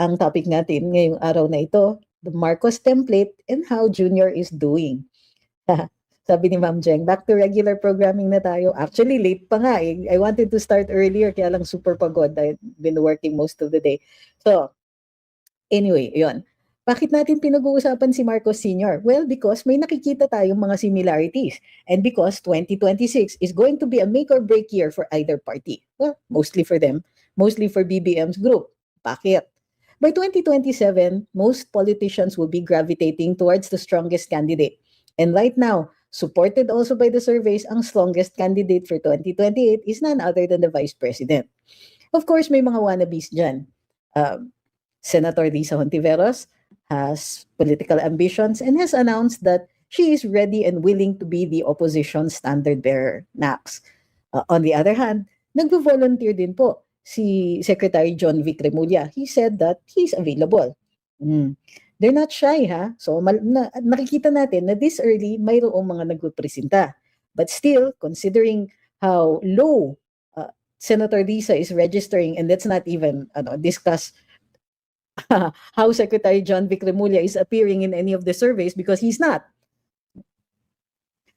Ang topic natin ngayong araw na ito, the Marcos template and how Junior is doing. Sabi ni Ma'am Jeng, back to regular programming na tayo. Actually, late pa nga eh. I wanted to start earlier, kaya lang super pagod. I've been working most of the day. So, anyway, yun. Bakit natin pinag-uusapan si Marcos Sr.? Well, because may nakikita tayong mga similarities. And because 2026 is going to be a make or break year for either party. Well, mostly for them. Mostly for BBM's group. Bakit? By 2027, most politicians will be gravitating towards the strongest candidate. And right now, supported also by the surveys, ang strongest candidate for 2028 is none other than the Vice President. Of course, may mga wannabes dyan. Senator Risa Hontiveros has political ambitions and has announced that she is ready and willing to be the opposition standard bearer. Nax. On the other hand, nagvo-volunteer din po si Secretary John Vic Remulla. He said that he's available. They're not shy, ha? So nakikita natin na this early, mayroong mga nagpupresenta. But still, considering how low Senator Risa is registering, and let's not even discuss how Secretary John Vic Remulla is appearing in any of the surveys because he's not.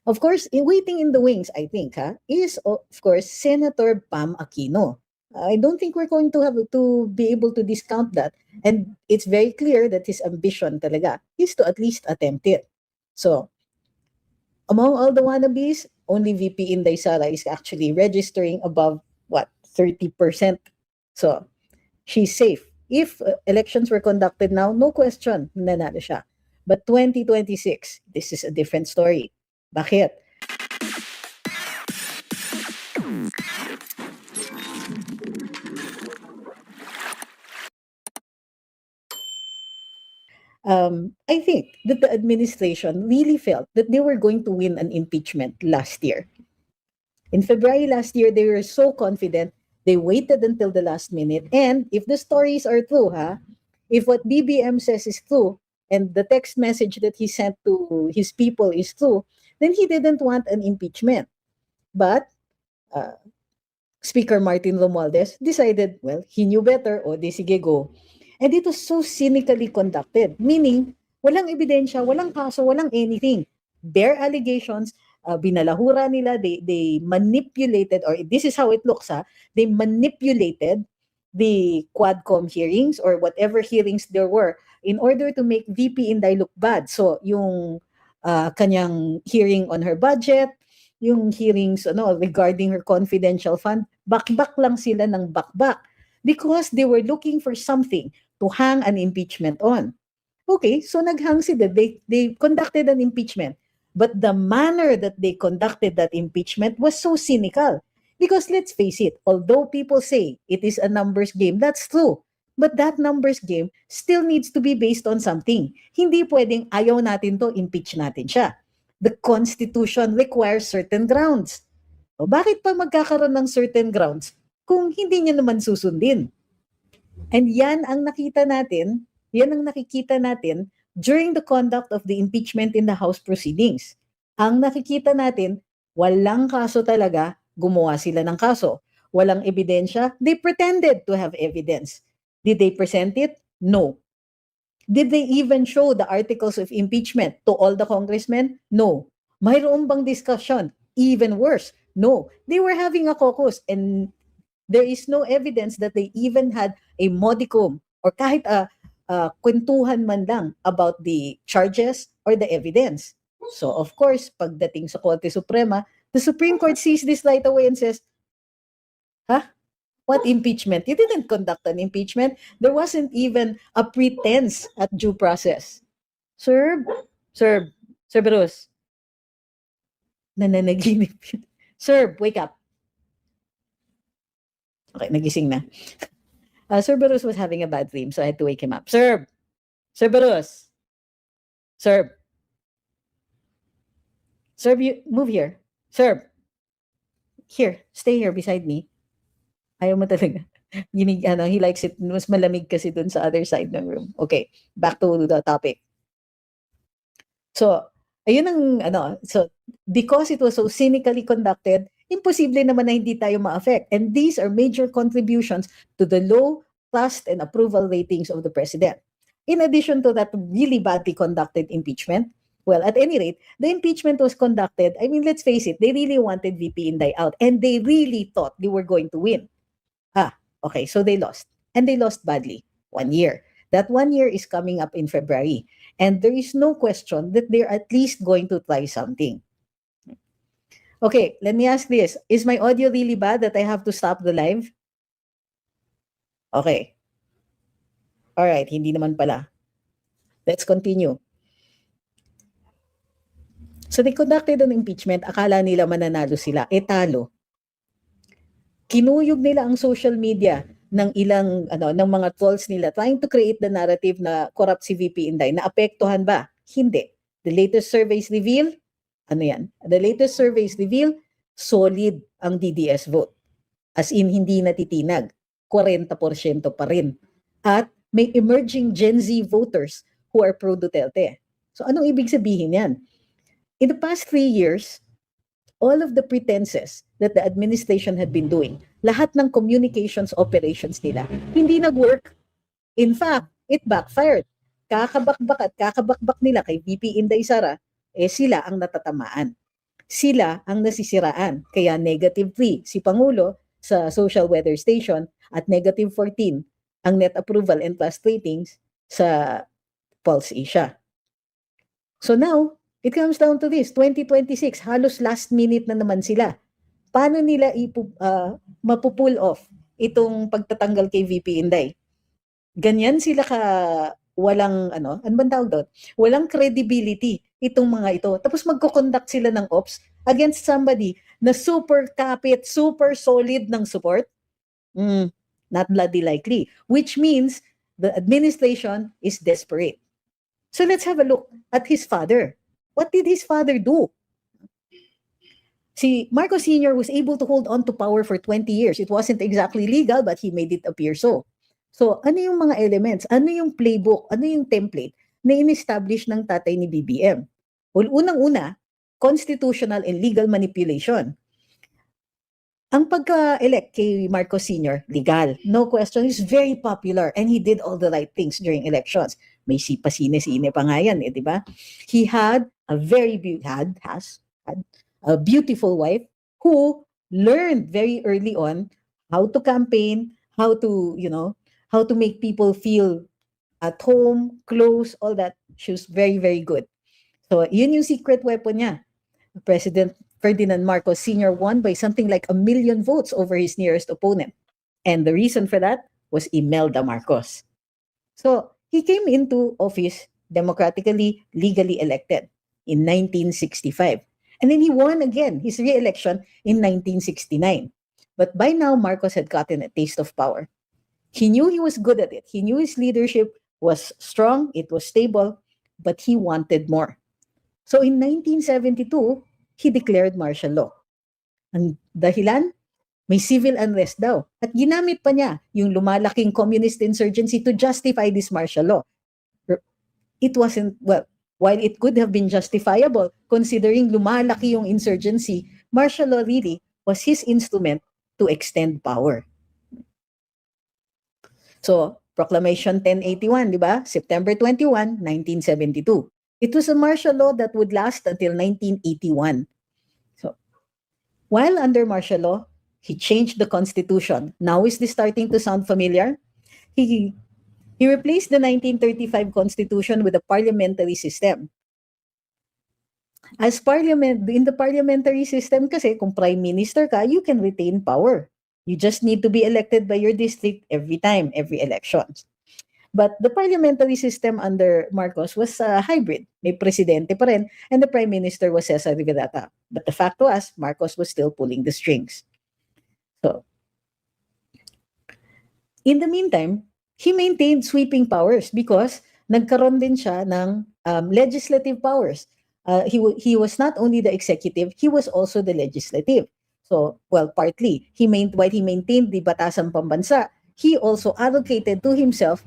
Of course, waiting in the wings, I think, is of course Senator Pam Aquino. I don't think we're going to have to be able to discount that. And it's very clear that his ambition talaga is to at least attempt it. So, among all the wannabes, only VP Inday Sara is actually registering above, 30%. So, she's safe. If elections were conducted now, no question, nanalo siya. But 2026, this is a different story. Bakit? I think that the administration really felt that they were going to win an impeachment last year. In February last year, they were so confident, they waited until the last minute. And if the stories are true, if what BBM says is true, and the text message that he sent to his people is true, then he didn't want an impeachment. But Speaker Martin Romualdez decided, well, he knew better, o di sige go. And it was so cynically conducted, meaning walang ebidensya, walang kaso, walang anything. Bare allegations, binalahura nila, they manipulated, or this is how it looks, they manipulated the Quadcom hearings or whatever hearings there were in order to make VP Inday look bad. So yung kanyang hearing on her budget, yung hearings regarding her confidential fund, bakbak lang sila ng bakbak because they were looking for something to hang an impeachment on. Okay, so naghang sila. They conducted an impeachment. But the manner that they conducted that impeachment was so cynical. Because let's face it, although people say it is a numbers game, that's true. But that numbers game still needs to be based on something. Hindi pwedeng ayaw natin to, impeach natin siya. The Constitution requires certain grounds. O bakit pa magkakaroon ng certain grounds kung hindi niya naman susundin? And yan ang nakita natin, yan ang nakikita natin during the conduct of the impeachment in the House proceedings. Ang nakikita natin, walang kaso talaga, gumawa sila ng kaso. Walang ebidensya, they pretended to have evidence. Did they present it? No. Did they even show the articles of impeachment to all the congressmen? No. Mayroon bang discussion? Even worse, no. They were having a caucus and there is no evidence that they even had a modicum or kahit kwentuhan man lang about the charges or the evidence. So of course, pagdating sa Korte Suprema, the Supreme Court sees this right away and says, what impeachment? You didn't conduct an impeachment. There wasn't even a pretense at due process. Sir Bruce. Nananaginip yun. Sir, wake up. Okay, nagising na. Sir Bruce was having a bad dream, so I had to wake him up. Sir Bruce. Sir, you move here. Sir, here, stay here beside me. Ayaw mo talaga. He likes it. Mas malamig kasi dun sa other side ng room. Okay, back to the topic. So, ayun ang so because it was so cynically conducted, imposible naman na hindi tayo ma-affect. And these are major contributions to the low trust and approval ratings of the president. In addition to that really badly conducted impeachment, well, at any rate, the impeachment was conducted. I mean, let's face it, they really wanted VP Inday out, and they really thought they were going to win. Okay, so they lost, and they lost badly. 1 year. That 1 year is coming up in February, and there is no question that they're at least going to try something. Okay, let me ask this. Is my audio really bad that I have to stop the live? Okay. All right, hindi naman pala. Let's continue. So they conducted an impeachment. Akala nila mananalo sila. Talo. Kinuyog nila ang social media ng ilang ng mga trolls nila trying to create the narrative na corrupt si VP Inday. Naapektuhan ba? Hindi. The latest surveys reveal, The latest surveys reveal, solid ang DDS vote. As in, hindi natitinag. 40% pa rin. At may emerging Gen Z voters who are pro-Duterte. So anong ibig sabihin yan? In the past 3 years, all of the pretenses that the administration had been doing, lahat ng communications operations nila, hindi nag-work. In fact, it backfired. Kakabakbak nila kay VP Inday Sara, sila ang natatamaan. Sila ang nasisiraan. Kaya -3 si Pangulo sa social weather station at -14 ang net approval and trust ratings sa Pulse Asia. So now, it comes down to this, 2026, halos last minute na naman sila. Paano nila mapupull off itong pagtatanggal kay VP Inday? Ganyan sila walang, ano bang tawag doon? Walang credibility itong mga ito. Tapos magko-conduct sila ng ops against somebody na super kapit, super solid ng support. Not bloody likely. Which means the administration is desperate. So let's have a look at his father. What did his father do? Si Marcos Sr. was able to hold on to power for 20 years. It wasn't exactly legal, but he made it appear so. So, ano yung mga elements? Ano yung playbook? Ano yung template na in-establish ng tatay ni BBM? Well, unang-una, constitutional and legal manipulation. Ang pagka-elect kay Marcos Sr., legal. No question, he's very popular and he did all the right things during elections. May sine-sine pa nga yan, di ba? He had a a beautiful wife who learned very early on how to campaign, how to make people feel at home, close, all that. She was very, very good. So, yun yung secret weapon niya. President Ferdinand Marcos Sr. won by something like 1 million votes over his nearest opponent. And the reason for that was Imelda Marcos. So, he came into office democratically, legally elected in 1965. And then he won again his re-election in 1969. But by now, Marcos had gotten a taste of power. He knew he was good at it. He knew his leadership was strong, it was stable, but he wanted more. So in 1972, he declared martial law. Ang dahilan? May civil unrest daw. At ginamit pa niya yung lumalaking communist insurgency to justify this martial law. It wasn't, while it could have been justifiable considering lumalaki yung insurgency, martial law really was his instrument to extend power. So, Proclamation 1081, di ba? September 21, 1972. It was a martial law that would last until 1981. So, while under martial law, he changed the constitution. Now, is this starting to sound familiar? He replaced the 1935 constitution with a parliamentary system. In the parliamentary system kasi, kung prime minister ka, you can retain power. You just need to be elected by your district every time, every election. But the parliamentary system under Marcos was hybrid. May presidente pa rin, and the prime minister was Cesar Rivera. But the fact was, Marcos was still pulling the strings. So, in the meantime, he maintained sweeping powers because nagkaroon din siya ng legislative powers. He was not only the executive, he was also the legislative. So, partly, while he maintained the Batasang Pambansa, he also allocated to himself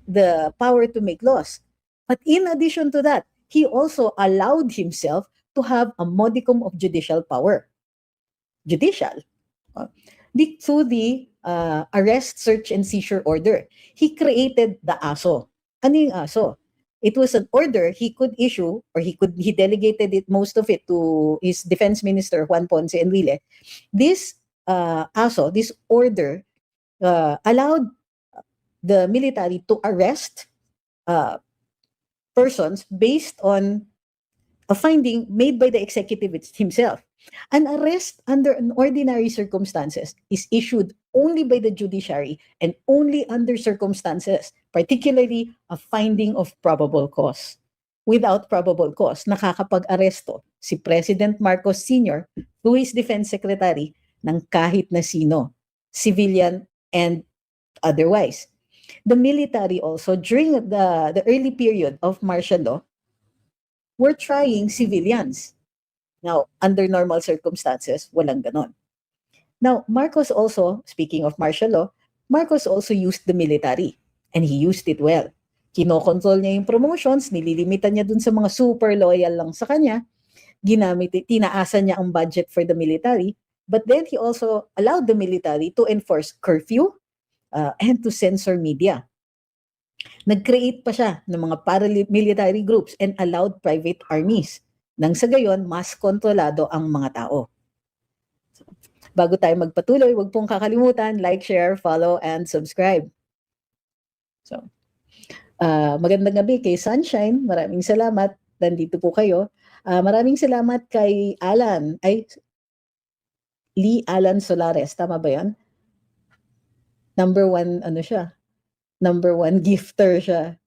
the power to make laws. But in addition to that, he also allowed himself to have a modicum of judicial power. Through the arrest, search, and seizure order. He created the ASO. Ano yung ASO? It was an order he could issue, or he delegated it, most of it, to his defense minister, Juan Ponce Enrile. This ASO, this order, allowed the military to arrest persons based on a finding made by the executive himself. An arrest under an ordinary circumstances is issued only by the judiciary and only under circumstances, particularly a finding of probable cause. Without probable cause, nakakapag-aresto si President Marcos Sr. through his defense secretary ng kahit na sino, civilian and otherwise. The military also, during the early period of martial law, were trying civilians. Now, under normal circumstances, walang ganon. Now, Marcos also, speaking of martial law, Marcos also used the military, and he used it well. Kinokontrol niya yung promotions, nililimitan niya dun sa mga super loyal lang sa kanya, tinaasan niya ang budget for the military, but then he also allowed the military to enforce curfew and to censor media. Nag-create pa siya ng mga paramilitary groups and allowed private armies. Nang sa gayon, mas kontrolado ang mga tao. So, bago tayo magpatuloy, huwag pong kakalimutan, like, share, follow, and subscribe. So, magandang gabi kay Sunshine. Maraming salamat. Nandito po kayo. Maraming salamat kay Lee Alan Solares. Tama ba yan? Number 1, siya? Number 1 gifter siya.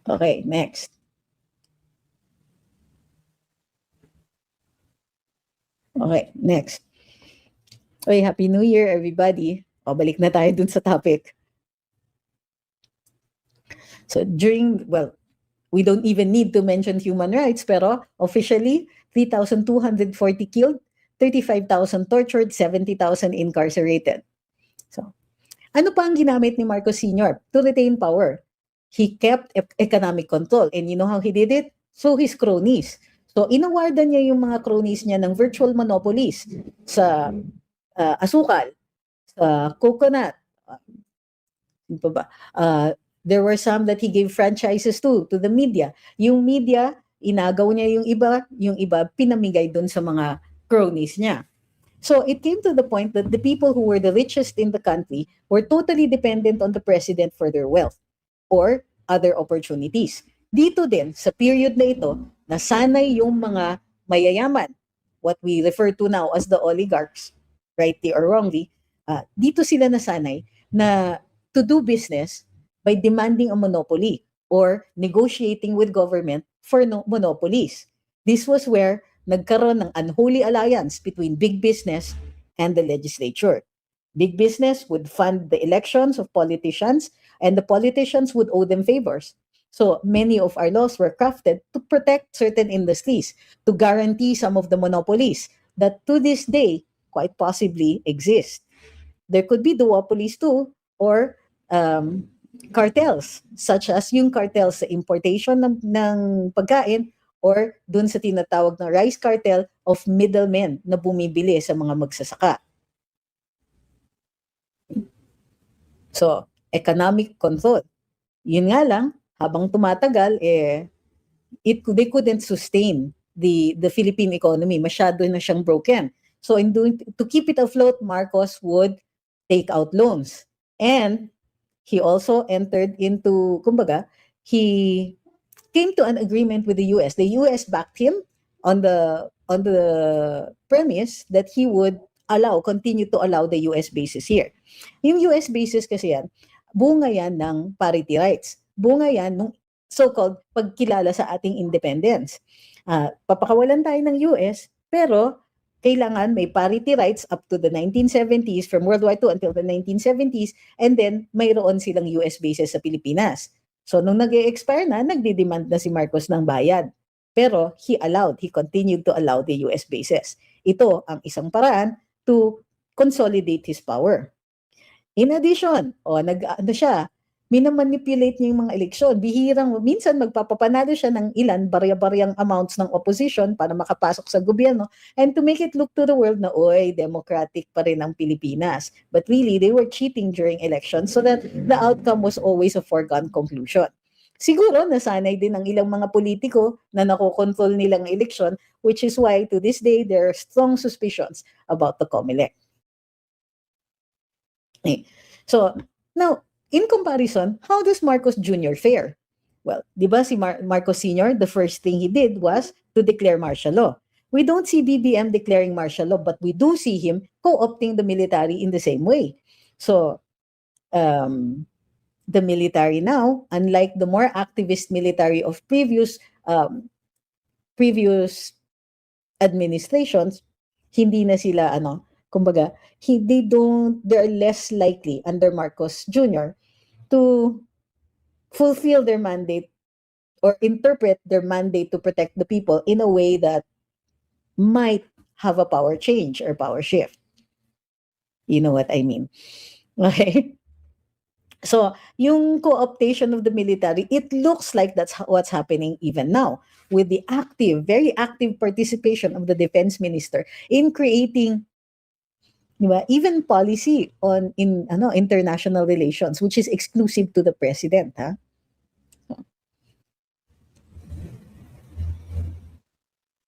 Okay, next. Okay, next. Okay, Happy New Year, everybody. Balik na tayo dun sa topic. So we don't even need to mention human rights, pero officially, 3,240 killed, 35,000 tortured, 70,000 incarcerated. So, ano pa ang ginamit ni Marcos Sr. to retain power? He kept economic control. And you know how he did it? So his cronies. So inawardan niya yung mga cronies niya ng virtual monopolies sa asukal, sa coconut. There were some that he gave franchises to the media. Yung media, inagaw niya yung iba pinamigay dun sa mga cronies niya. So it came to the point that the people who were the richest in the country were totally dependent on the president for their wealth or other opportunities. Dito din, sa period na ito, nasanay yung mga mayayaman, what we refer to now as the oligarchs, rightly or wrongly, dito sila nasanay na to do business by demanding a monopoly or negotiating with government for monopolies. This was where nagkaroon ng unholy alliance between big business and the legislature. Big business would fund the elections of politicians, and the politicians would owe them favors. So many of our laws were crafted to protect certain industries, to guarantee some of the monopolies that to this day quite possibly exist. There could be duopolies too, or cartels, such as yung cartels sa importation ng pagkain, or dun sa tinatawag na rice cartel of middlemen na bumibili sa mga magsasaka. So, economic control. Yun nga lang, habang tumatagal, they couldn't sustain the Philippine economy. Masyado na siyang broken. So, to keep it afloat, Marcos would take out loans. And he also entered into, he came to an agreement with the US. The US backed him on the premise that he would continue to allow the US bases here. Yung US bases kasi yan, bunga yan ng parity rights. Bunga yan ng so-called pagkilala sa ating independence. Papakawalan tayo ng US, pero kailangan may parity rights up to the 1970s, from World War II until the 1970s, and then mayroon silang US bases sa Pilipinas. So nung nag-e-expire na, nagdi-demand na si Marcos ng bayad. Pero he continued to allow the US bases. Ito ang isang paraan to consolidate his power. In addition, minamanipulate niya yung mga eleksyon. Minsan magpapapanalo siya ng ilan, barya-baryang amounts ng opposition para makapasok sa gobyerno and to make it look to the world na, oy, democratic pa rin ang Pilipinas. But really, they were cheating during elections so that the outcome was always a foregone conclusion. Siguro, nasanay din ang ilang mga politiko na nakokontrol nilang eleksyon, which is why to this day, there are strong suspicions about the COMELEC. Okay. So, now, in comparison, how does Marcos Jr. fare? Well, di ba si Marcos Sr., the first thing he did was to declare martial law. We don't see BBM declaring martial law, but we do see him co-opting the military in the same way. So, the military now, unlike the more activist military of previous administrations, hindi na sila kumbaga, they're less likely under Marcos Jr. to fulfill their mandate or interpret their mandate to protect the people in a way that might have a power change or power shift. You know what I mean? Okay? So, yung co-optation of the military, it looks like that's what's happening even now with the very active participation of the defense minister in creating even policy on international relations, which is exclusive to the president.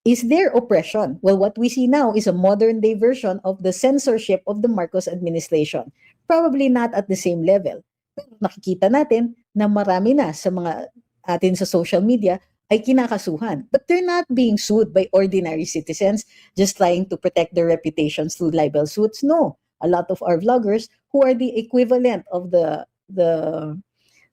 Is there oppression? Well, what we see now is a modern day version of the censorship of the Marcos administration. Probably not at the same level. Pero nakikita natin na marami na sa mga atin sa social media ay kinakasuhan. But they're not being sued by ordinary citizens just trying to protect their reputations through libel suits. No. A lot of our vloggers who are the equivalent of the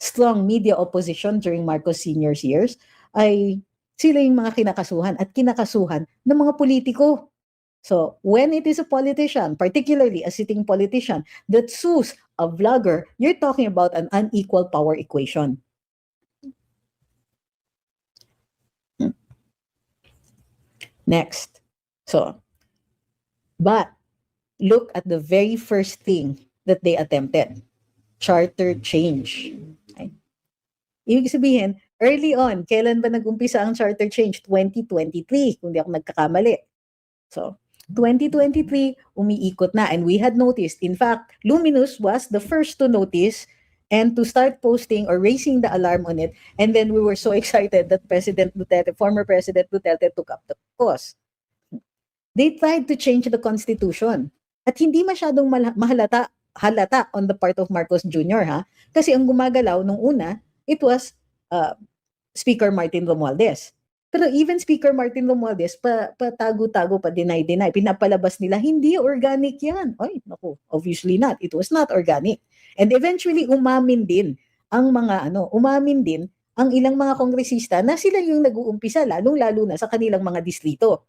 strong media opposition during Marcos Sr.'s years ay sila yung mga kinakasuhan at kinakasuhan ng mga politiko. So when it is a politician, particularly a sitting politician, that sues a vlogger, you're talking about an unequal power equation. Next. So, but look at the very first thing that they attempted. Charter change. Okay. Ibig sabihin, early on, kailan ba nag-umpisa ang charter change? 2023, kung di ako nagkakamali. So, 2023, umiikot na. And we had noticed, in fact, Luminous was the first to notice and to start posting or raising the alarm on it. And then we were so excited that former President Duterte took up the cause. They tried to change the Constitution. At hindi masyadong halata on the part of Marcos Jr. Kasi ang gumagalaw nung una, it was Speaker Martin Romualdez. Pero even Speaker Martin Romualdez, patago-tago, pa-deny, pinapalabas nila, hindi organic yan. Ay, naku, obviously not. It was not organic. And eventually, umamin din ang ilang mga kongresista na sila yung nag-uumpisa, lalong-lalo na sa kanilang mga distrito.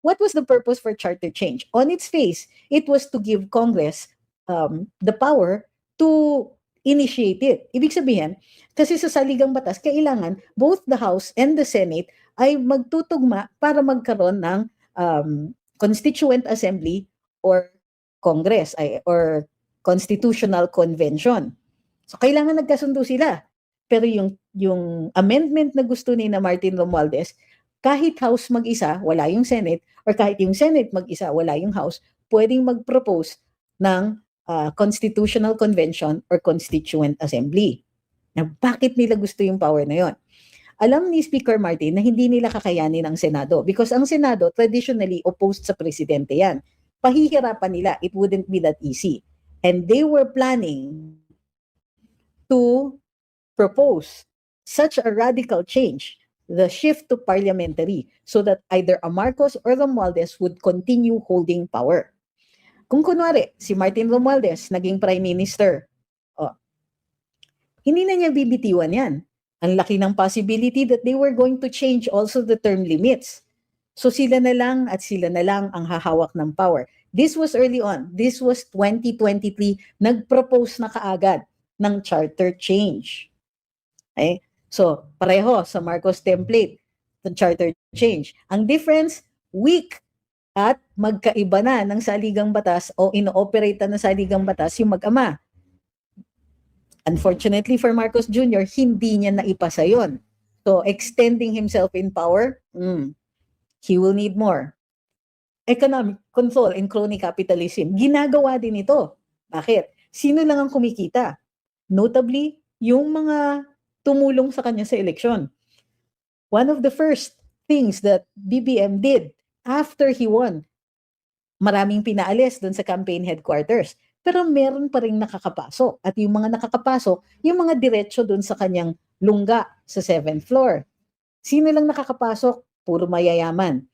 What was the purpose for charter change? On its face, it was to give Congress the power to initiate it. Ibig sabihin, kasi sa saligang batas, kailangan both the House and the Senate ay magtutugma para magkaroon ng Constituent Assembly or Congress or Constitutional Convention. So, kailangan nagkasundo sila. Pero yung amendment na gusto ni na Martin Romualdez, kahit House mag-isa, wala yung Senate, or kahit yung Senate mag-isa, wala yung House, pwedeng mag-propose ng Constitutional Convention or Constituent Assembly. Na bakit nila gusto yung power na yon? Alam ni Speaker Martin na hindi nila kakayanin ang Senado because ang Senado traditionally opposed sa presidente yan. Pahihirapan nila, it wouldn't be that easy. And they were planning to propose such a radical change, the shift to parliamentary, so that either a Marcos or Romualdez would continue holding power. Kung kunwari, si Martin Romualdez naging Prime Minister, hindi na niya bibitiwan yan. Ang laki ng possibility that they were going to change also the term limits. So sila na lang ang hahawak ng power. This was early on. This was 2023. Nag-propose na kaagad ng charter change. Okay? So, pareho sa Marcos template, the charter change. Ang difference, weak at magkaiba na ng saligang batas o ino-operate na saligang batas yung mag-ama. Unfortunately for Marcos Jr., hindi niya naipasa yon. So, extending himself in power, he will need more. Economic control and crony capitalism, ginagawa din ito. Bakit? Sino lang ang kumikita? Notably, yung mga tumulong sa kanya sa eleksyon. One of the first things that BBM did after he won, maraming pinaalis doon sa campaign headquarters. Pero meron pa rin nakakapasok. At yung mga nakakapasok, yung mga diretsyo doon sa kanyang lungga sa 7th floor. Sino lang nakakapasok? Puro mayayaman.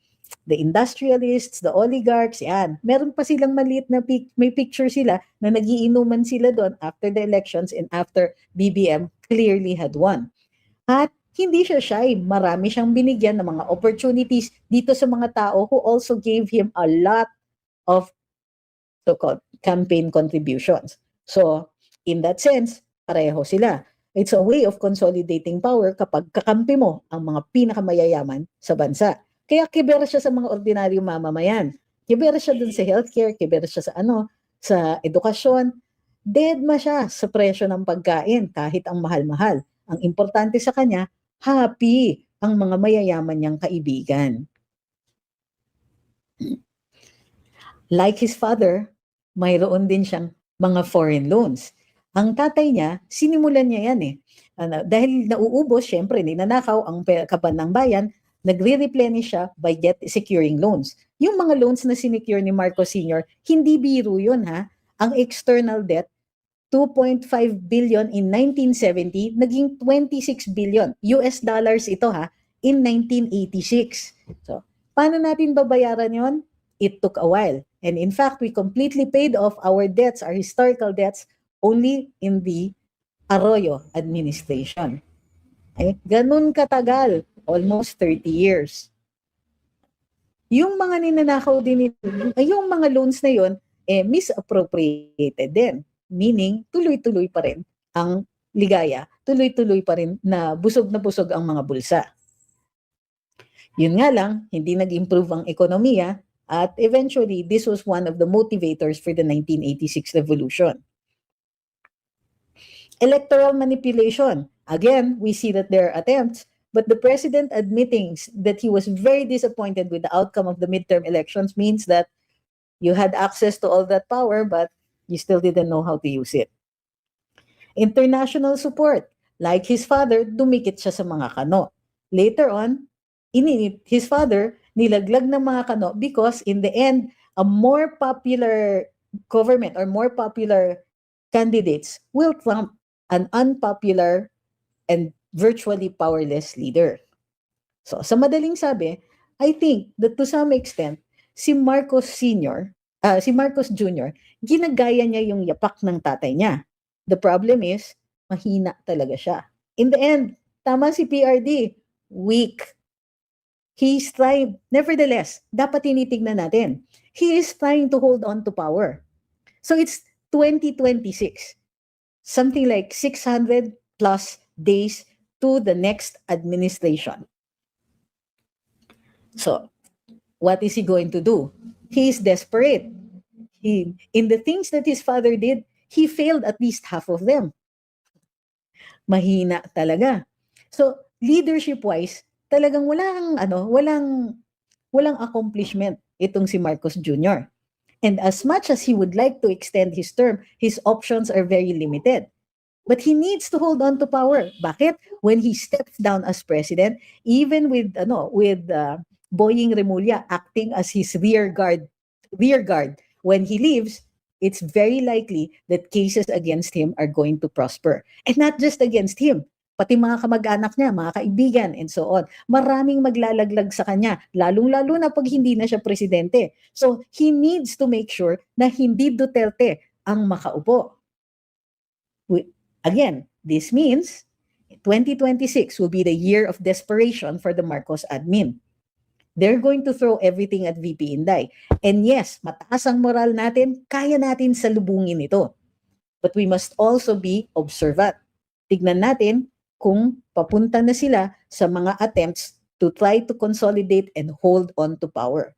The industrialists, the oligarchs, yan. Meron pa silang maliit na may picture sila na nagiinuman sila doon after the elections and after BBM clearly had won. At hindi siya shy. Marami siyang binigyan ng mga opportunities dito sa mga tao who also gave him a lot of so-called campaign contributions. So, in that sense, pareho sila. It's a way of consolidating power kapag kakampi mo ang mga pinakamayayaman sa bansa. Kaya kibera siya sa mga ordinaryong mamamayan. Kibera siya dun sa healthcare, kibera siya sa edukasyon. Deadma siya sa presyo ng pagkain kahit ang mahal-mahal. Ang importante sa kanya, happy ang mga mayayaman niyang kaibigan. Like his father, mayroon din siyang mga foreign loans. Ang tatay niya, sinimulan niya yan eh. Dahil nauubos, syempre, ninanakaw ang kaban ng bayan, nagre-replenish siya by securing loans. Yung mga loans na sinecure ni Marcos Sr., hindi biro yun ha. Ang external debt, 2.5 billion in 1970, naging 26 billion. US dollars ito ha, in 1986. So, paano natin babayaran yon? It took a while. And in fact, we completely paid off our debts, our historical debts, only in the Arroyo administration. Ganun katagal, almost 30 years. Yung mga ninanakaw din, yung mga loans na yon, misappropriated din. Meaning, tuloy-tuloy pa rin ang ligaya, tuloy-tuloy pa rin na busog ang mga bulsa. Yun nga lang, hindi nag-improve ang ekonomiya, at eventually, this was one of the motivators for the 1986 revolution. Electoral manipulation. Again, we see that there are attempts, but the president admitting that he was very disappointed with the outcome of the midterm elections means that you had access to all that power, but you still didn't know how to use it. International support. Like his father, dumikit siya sa mga kano. Later on, his father nilaglag ng mga kano because in the end, a more popular government or more popular candidates will trump an unpopular and virtually powerless leader. So, sa madaling sabi, I think that to some extent, si Marcos Jr., ginagaya niya yung yapak ng tatay niya. The problem is, mahina talaga siya. In the end, tama si PRD, weak. He's trying, nevertheless, dapat tinitignan natin. He is trying to hold on to power. So it's 2026. Something like 600 plus days to the next administration. So, what is he going to do? He is desperate. In the things that his father did, he failed at least half of them. Mahina talaga. So, leadership-wise, talagang walang accomplishment itong si Marcos Jr. And as much as he would like to extend his term, his options are very limited. But he needs to hold on to power. Bakit? When he steps down as president, even with Boying Remulla acting as his rear guard, when he leaves, it's very likely that cases against him are going to prosper. And not just against him, pati mga kamag-anak niya, mga kaibigan, and so on. Maraming maglalaglag sa kanya, lalong-lalo na pag hindi na siya presidente. So, he needs to make sure na hindi Duterte ang makaupo. Again, this means 2026 will be the year of desperation for the Marcos admin. They're going to throw everything at VP Inday. And yes, mataas ang moral natin, kaya natin salubungin ito. But we must also be observant. Tignan natin kung papunta na sila sa mga attempts to try to consolidate and hold on to power.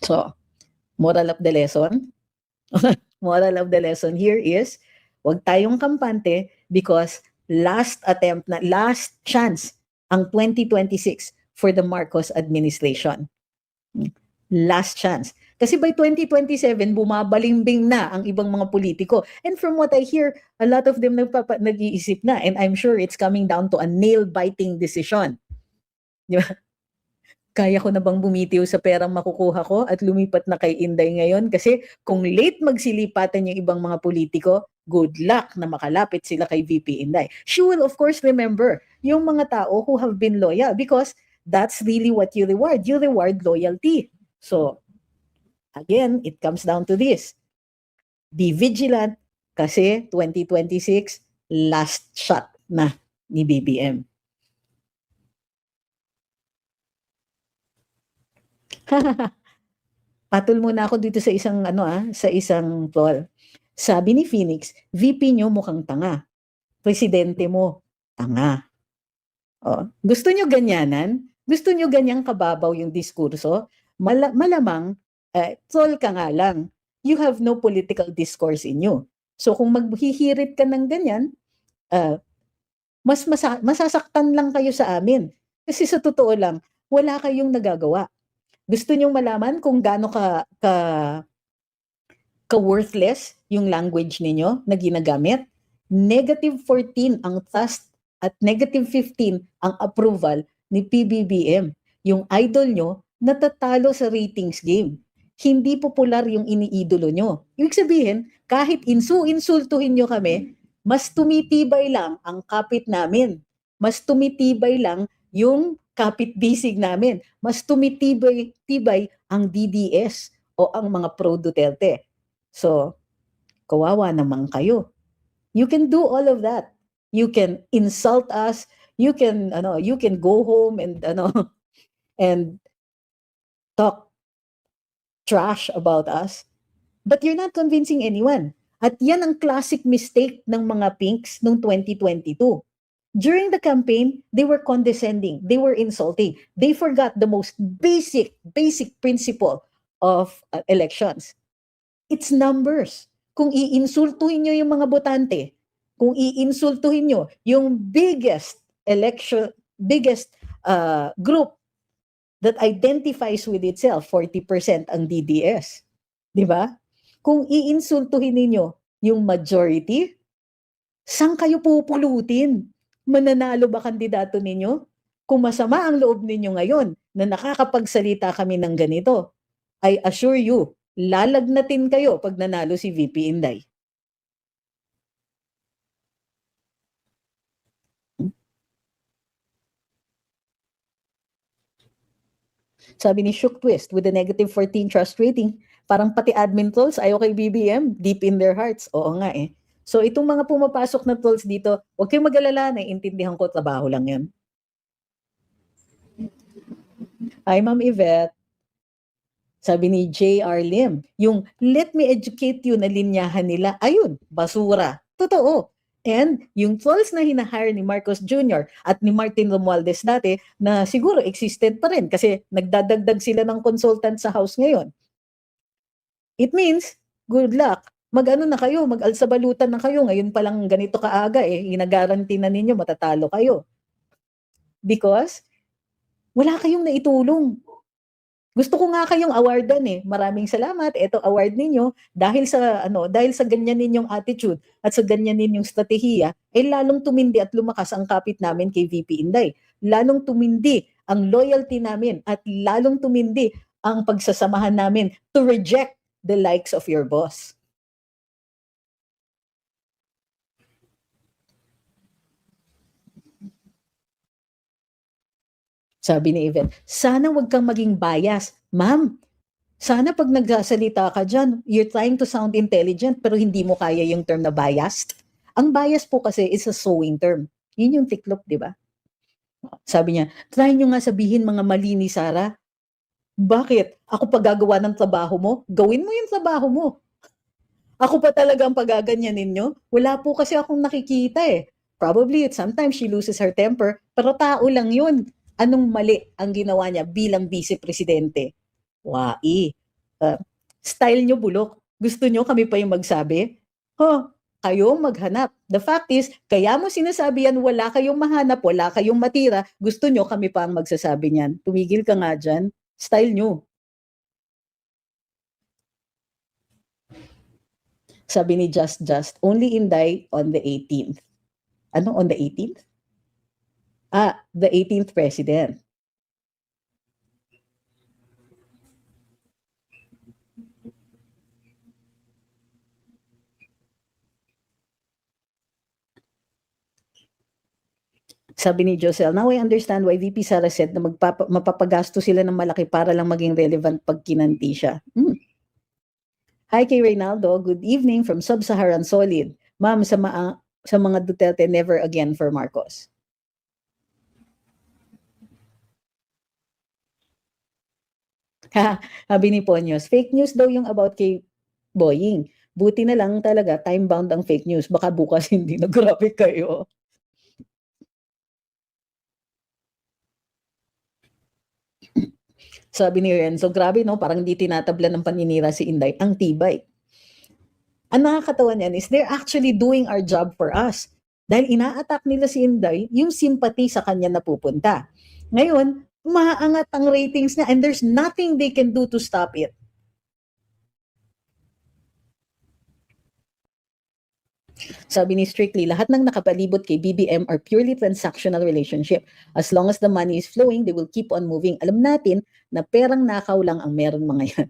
So, moral of the lesson? Moral of the lesson here is, huwag tayong kampante because last chance ang 2026 for the Marcos administration. Last chance. Kasi by 2027, bumabalimbing na ang ibang mga politiko. And from what I hear, a lot of them nag-iisip na. And I'm sure it's coming down to a nail-biting decision. Di ba? Kaya ko na bang bumitiw sa perang makukuha ko at lumipat na kay Inday ngayon? Kasi kung late magsilipatan yung ibang mga politiko, good luck na makalapit sila kay VP Inday. She will of course remember yung mga tao who have been loyal because that's really what you reward. You reward loyalty. So, again, it comes down to this. Be vigilant kasi 2026, last shot na ni BBM. Patol muna ako dito sa isang sa isang poll. Sabi ni Phoenix, VP nyo mukhang tanga. Presidente mo, tanga. Gusto nyo ganyanan? Gusto nyo ganyang kababaw yung diskurso? Malamang, troll ka nga lang. You have no political discourse in you. So kung maghihirit ka ng ganyan, masasaktan lang kayo sa amin. Kasi sa totoo lang, wala kayong nagagawa. Gusto nyong malaman kung gaano ka-worthless yung language ninyo na ginagamit? -14 ang trust at -15 ang approval ni PBBM. Yung idol nyo, natatalo sa ratings game. Hindi popular yung iniidolo nyo. Ibig sabihin, kahit insultuhin nyo kami, mas tumitibay lang ang kapit namin. Mas tumitibay lang yung kapit-bisig namin. Mas tumitibay ang DDS o ang mga pro-Duterte. So, kawawa naman kayo. You can do all of that. You can insult us. You can go home and and talk trash about us. But you're not convincing anyone. At yan ang classic mistake ng mga pinks noong 2022. During the campaign, they were condescending, they were insulting. They forgot the most basic principle of elections. It's numbers. Kung iinsultuhin nyo yung mga botante, kung iinsultuhin nyo yung biggest group that identifies with itself, 40% ang DDS. Di ba? Kung iinsultuhin ninyo yung majority, saan kayo pupulutin? Mananalo ba kandidato ninyo? Kung masama ang loob ninyo ngayon na nakakapagsalita kami ng ganito, I assure you, lalagnatin kayo pag nanalo si VP Inday. Sabi ni Shook Twist, with a -14 trust rating, parang pati admin trolls ayaw kay BBM, deep in their hearts. Oo nga eh. So itong mga pumapasok na trolls dito, huwag kayong mag-alala, naiintindihan ko, trabaho lang yan. Hi, Ma'am Yvette. Sabi ni J.R. Lim, yung let me educate you na linyahan nila, ayun, basura. Totoo. And yung trolls na hinahire ni Marcos Jr. at ni Martin Romualdez dati na siguro existed pa rin kasi nagdadagdag sila ng consultant sa house ngayon. It means, good luck. Mag-ano na kayo, mag-alsabalutan na kayo. Ngayon pa lang ganito kaaga inagaranti na ninyo, matatalo kayo. Because, wala kayong naitulong. Gusto ko nga kayong awardan Maraming salamat. Ito award ninyo dahil sa ganyan ninyong attitude at sa ganyan ninyong strategiya, lalong tumindi at lumakas ang kapit namin kay VP Inday. Lalong tumindi ang loyalty namin at lalong tumindi ang pagsasamahan namin to reject the likes of your boss. Sabi ni Even, sana wag kang maging bias. Ma'am, sana pag nagsasalita ka dyan, you're trying to sound intelligent pero hindi mo kaya yung term na biased. Ang bias po kasi is a sewing term. Yun yung tiklop, di ba? Sabi niya, try nyo nga sabihin mga mali ni Sarah. Bakit? Ako pa gagawa ng trabaho mo? Gawin mo yung trabaho mo. Ako pa talaga ang pagaganyanin nyo? Wala po kasi akong nakikita Probably sometimes she loses her temper, pero tao lang yun. Anong mali ang ginawa niya bilang vice presidente? Wai. style nyo bulok. Gusto nyo kami pa yung magsabi? Kayong maghanap. The fact is, kaya mo sinasabi yan, wala kayong mahanap, wala kayong matira, gusto nyo kami pa ang magsasabi niyan. Tumigil ka nga dyan. Style nyo. Sabi ni Just, only Inday on the 18th. Ano, on the 18th? The 18th president. Sabi ni Josel, now I understand why VP Sara said na mapapagasto sila ng malaki para lang maging relevant pag kinanti siya. Hi kay Reynaldo, good evening from Sub-Saharan Solid. Ma'am, sa mga Duterte, never again for Marcos. Sabi ni Ponyos, fake news daw yung about kay Boying. Buti na lang talaga, time-bound ang fake news. Baka bukas hindi na, grabe kayo. Sabi ni Renzo, grabe no, parang hindi tinatabla ng paninira si Inday. Ang tibay. Ang nakakatawa niyan is they're actually doing our job for us. Dahil ina-attack nila si Inday, yung sympathy sa kanya napupunta. Ngayon, umaangat ang ratings niya and there's nothing they can do to stop it. Sabi ni Strictly, lahat ng nakapalibot kay BBM are purely transactional relationship. As long as the money is flowing, they will keep on moving. Alam natin na perang nakaw lang ang meron mga yan.